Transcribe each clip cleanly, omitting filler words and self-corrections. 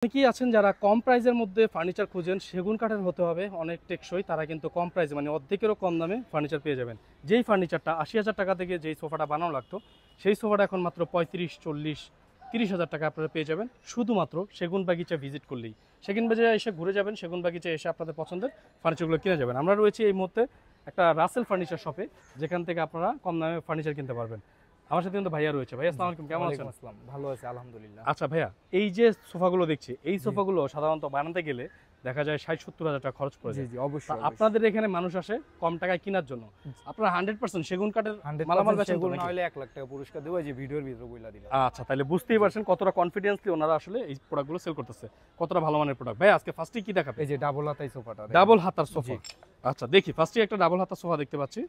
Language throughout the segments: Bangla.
অনেকেই আছেন যারা কম প্রাইসের মধ্যে ফার্নিচার খুঁজেন, সেগুন কাঠের হতে হবে, অনেক টেকসই, তারা কিন্তু কম প্রাইসে মানে অর্ধেকেরও কম দামে ফার্নিচার পেয়ে যাবেন। যেই ফার্নিচারটা ৮০,০০০ টাকা থেকে যেই সোফাটা বানানো লাগতো, সেই সোফাটা এখন মাত্র ৩৫, ৪০, ৩০,০০০ টাকা আপনারা পেয়ে যাবেন শুধুমাত্র সেগুন বাগিচা ভিজিট করলেই। সেগুন বাগিচা এসে ঘুরে যাবেন, সেগুন বাগিচা এসে আপনাদের পছন্দের ফার্নিচারগুলো কিনে যাবেন। আমরা রয়েছি এই মুহূর্তে একটা রাসেল ফার্নিচার শপে, যেখান থেকে আপনারা কম দামে ফার্নিচার কিনতে পারবেন। আমার সাথে কিন্তু ভাইয়া রয়েছে। ভাইয়া আসসালামু আলাইকুম, কেমন আছেন? আসসালাম, ভালো আছি আলহামদুলিল্লাহ। আচ্ছা ভাইয়া, এই যে সোফাগুলো দেখছি, এই সোফাগুলো সাধারণত বানাতে গেলে দেখা যায় ৬০-৭০ হাজার টাকা খরচ পড়ে যায়। জি অবশ্যই। আপনাদের এখানে মানুষ আসে কম টাকায় কেনার জন্য, আপনারা 100% সেগুন কাঠের মালামাল বেচেন তো নাকি? হলে ১ লাখ টাকা পুরস্কার দেব, যে ভিডিওর ভিতরে বইলা দিলাম। আচ্ছা, তাহলে বুঝতেই পারছেন কতটা কনফিডেন্সলি ওনারা আসলে এই প্রোডাক্টগুলো সেল করতেছে, কতটা ভালো মানের প্রোডাক্ট। ভাই আজকে ফার্স্টে কি দেখাবে? এই যে ডাবল হাতাই সোফাটা, ডাবল হাতার সোফা। আচ্ছা দেখি, ফার্স্টে একটা ডাবল হাতার সোফা দেখতে পাচ্ছি।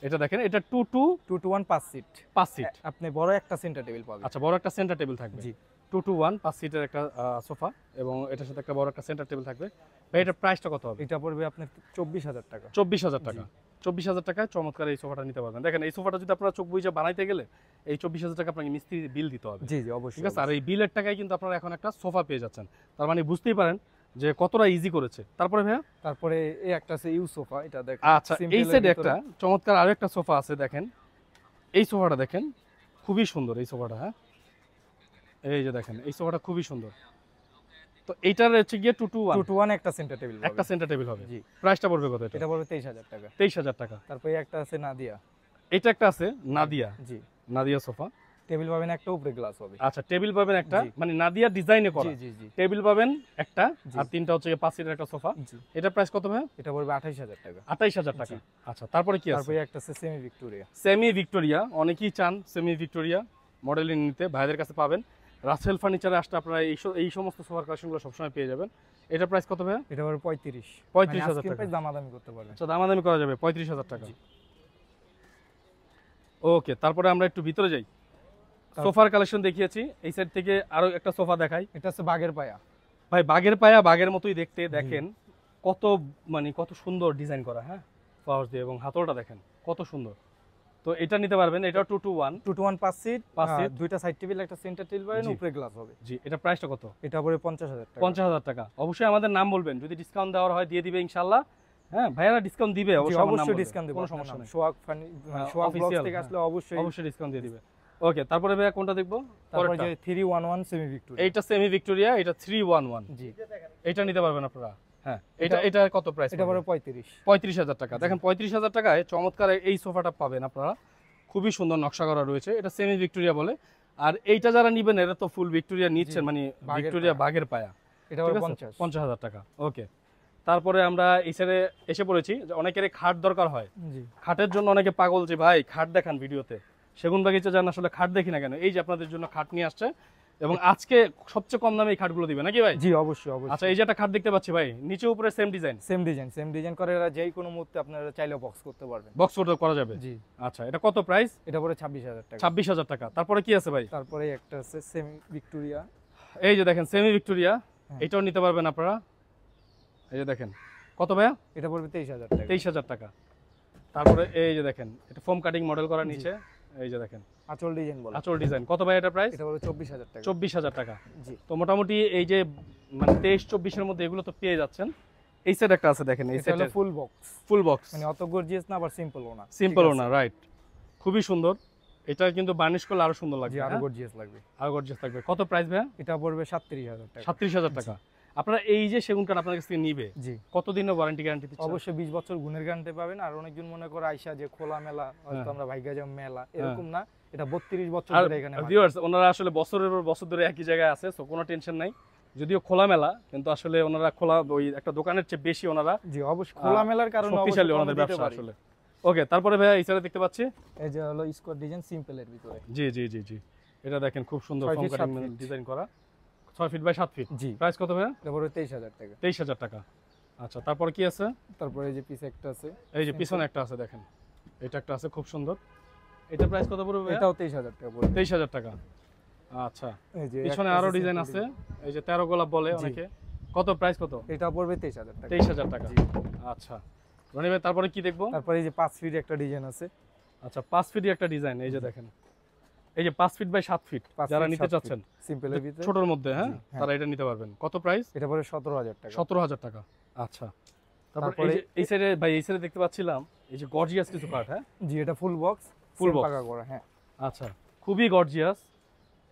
এটা দেখেন, এটা 2-to-1 5 সিট। 5 সিট। আপনি বড় একটা সেন্টার টেবিল পাবেন। আচ্ছা, বড় একটা সেন্টার টেবিল থাকবে। জি 2-to-1 5 সিটের একটা সোফা, এবং এটার সাথে একটা বড় একটা সেন্টার টেবিল থাকবে। ভাই এটার প্রাইসটা কত হবে? এটা পড়বে আপনার ২৪,০০০ টাকা। ২৪,০০০ টাকা। ২৪,০০০ টাকায় চমৎকার এই সোফাটা নিতে পারবেন। দেখেন, এই সোফাটা যদি আপনারা চোখ বুজে বানাইতে গেলে এই ২৪,০০০ টাকা আপনাকে মিস্ত্রি বিল দিতে হবে। জি জি অবশ্যই, ঠিক আছে। আর এই বিলের টাকায় কিন্তু আপনারা এখন একটা সোফা পেয়ে যাচ্ছেন, তার মানে বুঝতেই পারেন যে কতটা ইজি করেছে। তারপরে ভাইয়া, তারপরে এই একটা আছে ইউ সোফা, এটা দেখেন। আচ্ছা এই সাইডে একটা চমৎকার আরো একটা সোফা আছে, দেখেন এই সোফাটা দেখেন, খুবই সুন্দর এই সোফাটা। হ্যাঁ, এই যে দেখেন, এই সোফাটা খুবই সুন্দর। তো এইটার হচ্ছে গিয়ে 2-to-1 একটা সেন্টার টেবিল, একটা সেন্টার টেবিল হবে। জি। প্রাইসটা পড়বে কত? এটা পড়বে ২৩,০০০ টাকা। ২৩,০০০ টাকা। তারপরে একটা আছে নাদিয়া। এটা একটা আছে নাদিয়া। জি, নাদিয়া সোফা। টেবিল পাবেন একটা, উপরে গ্লাস হবে। আচ্ছা, টেবিল পাবেন একটা, মানে নাদিয়া ডিজাইনে করা। জি জি জি। টেবিল পাবেন একটা, জি। আর তিনটা হচ্ছে 5 সিটের একটা সোফা। জি, এটা প্রাইস কত ভাই? এটা পড়বে ২৮,০০০ টাকা। ২৮,০০০ টাকা। জি। আচ্ছা, তারপরে কি আছে? তারপরে একটা আছে সেমি ভিক্টোরিয়া। সেমি ভিক্টোরিয়া, অনেকেই চান সেমি ভিক্টোরিয়া মডেল নিতে, ভাইদের কাছে পাবেন। রাসেল ফার্নিচারে আসলে আপনারা এই সমস্ত সোফার কালেকশনগুলো সবসময় পেয়ে যাবেন। এটা প্রাইস কত ভাই? এটা পড়বে ৩৫,০০০। ৩৫,০০০ টাকা। দামাদামি করতে পারবেন। আচ্ছা, দামাদামি করা যাবে, ৩৫,০০০ টাকা। ওকে, তারপরে আমরা একটু ভিতরে যাই। সোফার কালেকশন দেখিয়েছি, এই সাইড থেকে আরো একটা সোফা দেখাই। এটা হচ্ছে বাগের পায়া। ভাই বাঘের পায়া বাঘের মতোই দেখতে, দেখেন কত মানে কত সুন্দর ডিজাইন করা। হ্যাঁ, ফ্লাওয়ার্স দিয়ে, এবং হাতলটা দেখেন কত সুন্দর। তো এটা নিতে পারবেন। এটা 2-to-1 5 সিট, 5 সিট, দুইটা সাইড টেবিল, একটা সেন্টার টেবিল পাবেন, জি। উপরে গ্লাস হবে। জি। এটা প্রাইসটা কত? এটা পড়বে ৫০,০০০ টাকা। ৫০,০০০ টাকা। অবশ্যই আমাদের নাম বলবেন, যদি ডিসকাউন্ট দেওয়ার হয় দিয়ে দিবে ইনশাআল্লাহ। হ্যাঁ, ভাইয়ারা ডিসকাউন্ট দিবে, অবশ্যই ডিসকাউন্ট দেব, কোনো সমস্যা নেই। সোহাগ ব্লগস থেকে আসলে অবশ্যই ডিসকাউন্ট দিয়ে দিবে। ওকে, তারপরে ভাইয়া কোনটা দেখবো? তারপরে যে 311 সেমি ভিক্টোরিয়া। এইটা সেমি ভিক্টোরিয়া, এটা 311। জি, এটা নিতে পারবেন আপনারা। হ্যাঁ, এটা কত প্রাইস? এটা পড়বে ৩৫,০০০। ৩৫,০০০ টাকা। দেখেন ৩৫,০০০ টাকায় চমৎকার এই সোফাটা পাবেন আপনারা, খুবই সুন্দর নকশা করা রয়েছে। এটা সেমি ভিক্টোরিয়া বলে। আর এইটা যারা নিবেন, এরা তো ফুল ভিক্টোরিয়া নিচ্ছেন, মানে ভিক্টোরিয়া বাঘের পায়া। এটা পড়বে ৫০,০০০ টাকা। ওকে, তারপরে আমরা এই সাইডে এসে পড়েছি। যে অনেকেরই খাট দরকার হয়, জি। খাটের জন্য অনেকে পাগল যে ভাই খাট দেখান ভিডিওতে। সেগুন বাগিচা যান, আসলে খাট দেখি না কেন? এই যে আপনাদের জন্য খাট নিয়ে আসছে, এবং আজকে সবচেয়ে কম দামে এই খাটগুলো দিবে নাকি ভাই? জি অবশ্যই অবশ্যই। আচ্ছা, এই যে একটা খাট দেখতে পাচ্ছি ভাই, নিচে উপরে সেম ডিজাইন করে, এরা যেই কোনো মুহূর্তে আপনারা চাইলে বক্স করতে পারবেন। বক্স করা যাবে। জি। আচ্ছা, এটা কত প্রাইস? এটা পড়বে ২৬,০০০ টাকা। ২৬,০০০ টাকা। তারপরে কি আছে ভাই? তারপরে একটা আছে সেমি ভিক্টোরিয়া। এই যে দেখেন সেমি ভিক্টোরিয়া, হ্যাঁ। এটাও নিতে পারবেন আপনারা। এই যে দেখেন, কত ভাইয়া? এটা পড়বে ২৩,০০০ টাকা। ২৩,০০০ টাকা। তারপরে এই যে দেখেন, এটা ফোম কাটিং মডেল করা নিচে। এই যে দেখেন আঁচল ডিজাইন বলে। আঁচল ডিজাইন। কত ভাই এটা প্রাইস? এটা পড়বে ২৪,০০০ টাকা। ২৪,০০০ টাকা। জি। তো মোটামুটি এই যে মানে ২৩-২৪ এর মধ্যে এগুলো তো পেয়ে যাচ্ছেন। এই সাইড একটা আছে দেখেন, এই এটা সাইড হলো ফুল বক্স, মানে অত গর্জিয়াস না, আবার সিম্পলও না। সিম্পলও না, রাইট। খুবই সুন্দর। এটা কিন্তু বার্নিশ করলে আরো সুন্দর লাগবে। জি, আরো গর্জিয়াস লাগবে। আরো গর্জিয়াস লাগবে। কত প্রাইস ভাইয়া? এটা পড়বে ৩৭,০০০ টাকা। ৩৭,০০০ টাকা। আপনারা এই যে সেগুন কাঠ আপনাদের কাছ থেকে নিবে, জি। কতদিনের ওয়ারেন্টি গ্যারান্টি দিচ্ছেন? অবশ্যই ২০ বছর গুণের গ্যারান্টি পাবেন। আর অনেকজন মনে করে আইসা যে খোলা মেলা, হয়তো আমরা ভাইগা যাম মেলা, এরকম না। এটা ৩২ বছর ধরে এখানে। ভিউয়ার্স, ওনারা আসলে বছরের পর বছর ধরে একই জায়গায় আছে, সো কোনো টেনশন নাই। যদিও খোলা মেলা, কিন্তু আসলে ওনারা খোলা ওই একটা দোকানের চেয়ে বেশি ওনারা, জি অবশ্যই খোলা মেলার কারণে শক্তিশালী ওনাদের ব্যবসা আসলে। ওকে, তারপরে ভাইয়া এই সাইডে দেখতে পাচ্ছি, এই যে হলো স্কোয়ার ডিজাইন সিম্পলের ভিতরে। জি জি জি জি। এটা দেখেন খুব সুন্দর ৬ foam feet, cutting ৭ feet. Design করা, ৬ ফিট বাই ৭ ফিট। জি। প্রাইস কত ভাইয়া? এটা পড়বে ২৩,০০০ টাকা। ২৩,০০০ টাকা। আচ্ছা, তারপর কি আছে? তারপরে এই যে পিছে একটা আছে, এই যে পিছনে একটা আছে দেখেন, এটা একটা আছে খুব সুন্দর। এটা প্রাইস কত পড়বে ভাইয়া? এটাও ২৩,০০০ টাকা পড়বে। ২৩,০০০ টাকা। আচ্ছা, এই যে পিছনে আরো ডিজাইন আছে, এই যে ১৩ গোলাপ বলে অনেকে। কত প্রাইস কত? এটা পড়বে ২৩,০০০ টাকা। ২৩,০০০ টাকা। আচ্ছা রনি ভাই, তারপরে কি দেখবো? তারপরে এই যে ৫ ফিট একটা ডিজাইন আছে। আচ্ছা, ৫ ফিট একটা ডিজাইন, এই যে দেখেন এই যে 5 ফিট বাই 7 ফিট যারা নিতে চাচ্ছেন সিম্পলের ভিতরে ছোটর মধ্যে, হ্যাঁ হ্যাঁ। তারা এটা নিতে পারবেন। কত প্রাইস? এটা পড়বে 17000 টাকা। 17000 টাকা। আচ্ছা, তারপরে তারপরে এই সাইডে ভাই, এই সাইডে দেখতে পাচ্ছিলাম এই যে গর্জিয়াস কিছু কাঠ। হ্যাঁ, জি এটা ফুল বক্স, Full box। পাকা করা। হ্যাঁ আচ্ছা, খুবই গর্জিয়াস।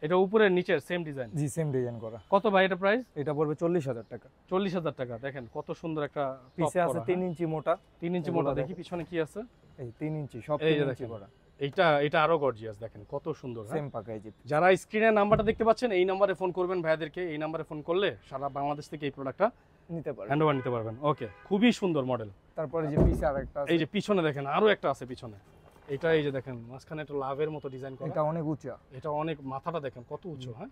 এটা উপরের নিচের সেম ডিজাইন। জি সেম ডিজাইন করা। কত ভাই এটা প্রাইস? এটা পড়বে 40000 টাকা। 40000 টাকা। দেখেন কত সুন্দর একটা পিছে আছে 3 ইঞ্চি মোটা, 3 ইঞ্চি মোটা। দেখি পিছনে কি আছে। এই 3 ইঞ্চি সব এই 3 যে ইঞ্চি দেখেন। করা, এটা আরো গর্জিয়াস, দেখেন কত সুন্দর। হ্যাঁ? সেম পাকা। এই যে যারা স্ক্রিনে নাম্বারটা দেখতে পাচ্ছেন, এই নাম্বারে ফোন করবেন ভাইয়াদেরকে। এই নাম্বারে ফোন করলে সারা বাংলাদেশ থেকে এই প্রোডাক্টটা নিতে পারবে। হ্যান্ডওভার নিতে পারবেন। ওকে, খুবই সুন্দর মডেল। তারপরে যে পিছে আরেকটা আছে, এই যে পিছনে দেখেন আরো একটা আছে পিছনে। এটা এই যে দেখেন মাঝখানে একটা লাভের মতো ডিজাইন করা। এটা অনেক উঁচা। এটা অনেক, মাথাটা দেখেন কত উঁচু। হ্যাঁ,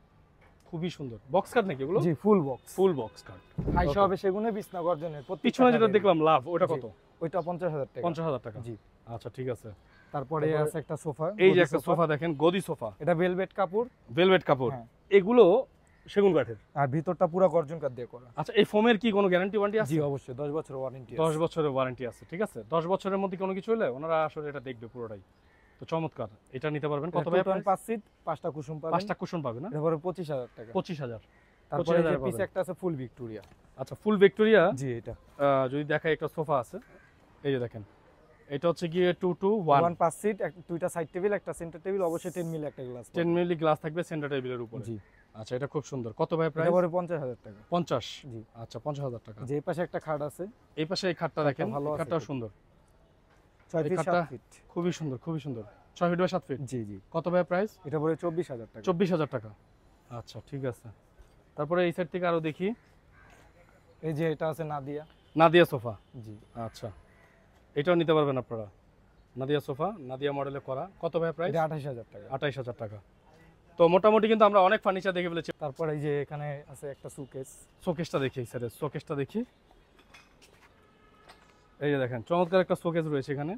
খুবই সুন্দর। বক্স কাট নাকি এগুলো? জি full box. Full box cut. আইসা হবে সেগুনে বিছনা গর্জনের। পিছনে যেটা দেখলাম লাভ, ওটা কত? ওইটা 50000 টাকা। 50000 টাকা। জি। আচ্ছা, ঠিক আছে। তারপরে আছে একটা সোফা, এই যে একটা সোফা দেখেন, গদি সোফা, এটা ভেলভেট কাপড়, ভেলভেট কাপড়। হ্যাঁ। এগুলো সেগুন কাঠের। আর ভিতরটা পুরো গর্জন কাঠ দিয়ে করা। আচ্ছা, এই ফোমের কি কোনো গ্যারান্টি ওয়ারেন্টি আছে? জি অবশ্যই 10 বছর ওয়ারেন্টি আছে। 10 বছরের ওয়ারেন্টি আছে। ঠিক আছে, 10 বছরের মধ্যে কোনো কিছু হলে ওনারা আসলে এটা দেখবে পুরোটাই। তো চমৎকার, এটা নিতে পারবেন। কত ভাই? 5 সিট, 5টা কুশন পাবেন। 5টা কুশন পাবে না? এটা পড়বে 25000 টাকা। 25000। তারপরে যে 25,000 পিছে পাবেন। একটা আছে ফুল ভিক্টোরিয়া। আচ্ছা, ফুল ভিক্টোরিয়া। জি এটা যদি দেখাই, একটা সোফা আছে, এই যে দেখেন। এটা হচ্ছে গিয়ে 2 to 1 5 সিট, দুইটা সাইড টেবিল, একটা সেন্টার টেবিল, অবশ্যই 10 মিলি একটা গ্লাস। 10 মিলি গ্লাস থাকবে সেন্টার টেবিলের উপরে। জি। আচ্ছা, এটা খুব সুন্দর। কত ভাই এটা প্রাইস? পড়বে 50000 টাকা। 50। জি। আচ্ছা, 50000 টাকা। যে পাশে একটা খাট আছে, এই পাশে এই খাটটা দেখেন, ভালো এই আছে খাটটাও খুব। সুন্দর। 6 এই ফিট খাটটা 7 ফিট। খুবই সুন্দর, খুবই সুন্দর। 6 ফিট বাই 7 ফিট। জি জি। কত ভাই প্রাইস? এটা পড়বে 24000 টাকা। 24000 টাকা। আচ্ছা, ঠিক আছে। তারপরে এই সাইড থেকে আরো দেখি। এই যে এটা আছে নাদিয়া। নাদিয়া সোফা। জি। আচ্ছা, এটাও নিতে পারবেন আপনারা। নাদিয়া সোফা, নাদিয়া মডেলে করা। কত ভাই প্রাইস? এটা 28000 টাকা। 28000 টাকা। তো মোটামুটি কিন্তু আমরা অনেক ফার্নিচার দেখে ফেলেছি। তারপর এই যে এখানে আছে একটা সুকেস। শোকেসটা দেখি স্যার, শোকেসটা দেখি। এই যে দেখেন, চমৎকার একটা শোকেস রয়েছে এখানে,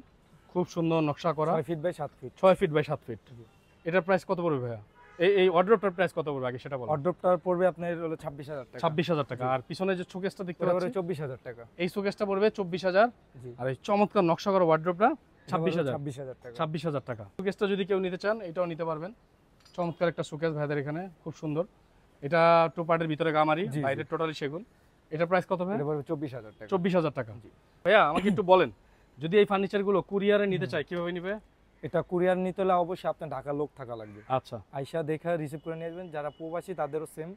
খুব সুন্দর নকশা করা। 6 feet by 7 feet. 6 feet by 7 feet. এটার প্রাইস কত পড়বে ভাইয়া? এই ওয়ার্ডরোবটার প্রাইস কত পড়বে আগে সেটা বলুন। অর্ডারটা পড়বে আপনার হলো 26000 টাকা। 26000 টাকা। আর পিছনে যে শোকেসটা দেখতে এটা পড়বে পাচ্ছেন, 24000 টাকা। এই শোকেসটা পড়বে 24000। জি। আর এই চমৎকার নকশা করা ওয়ার্ডরোবটা 26000। 26000 টাকা। 26000 টাকা। শোকেসটা যদি কেউ নিতে চান, এটাও নিতে পারবেন। চমৎকার একটা শোকেস ভাইদের এখানে, খুব সুন্দর। এটা টু পার্টের ভিতরে গামারি, জি, জি। বাইরে টোটালি সেগুন। এটার প্রাইস কত ভাই? এটা পড়বে 24000 টাকা। 24000 টাকা। জি। ভাইয়া আমাকে একটু বলেন, যদি এই ফার্নিচারগুলো কুরিয়ারে নিতে চাই কিভাবে নিবে? এটা কুরিয়ার নিতে হলে অবশ্যই আপনার ঢাকার লোক থাকা লাগবে। আচ্ছা, আইসা দেখা রিসিভ করে নিয়ে আসবেন। যারা প্রবাসী তাদেরও সেম,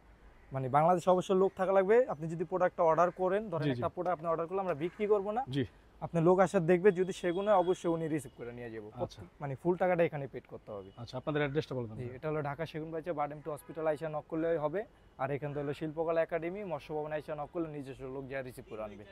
মানে বাংলাদেশে অবশ্যই লোক থাকা লাগবে। আপনি যদি প্রোডাক্টটা অর্ডার করেন, ধরেন জি, জি। একটা প্রোডাক্ট আপনি অর্ডার করলে আমরা বিক্রি করবো না, জি। আপনি লোক আসার দেখবে, যদি সেগুলো অবশ্যই উনি রিসিভ করে নিয়ে যাবো। আচ্ছা। মানে ফুল টাকাটা এখানে পেড করতে হবে। আচ্ছা, আপনাদের অ্যাড্রেসটা বলবেন। জি, এটা হলো ঢাকা সেগুন বাইচা বাডেম টু হসপিটাল আইসা নক করলে হবে। আর এখান থেকে হলো শিল্পকলা একাডেমি, মৎস্য ভবন আইসা নক করলে নিজস্ব লোক যা রিসিভ করে আনবে।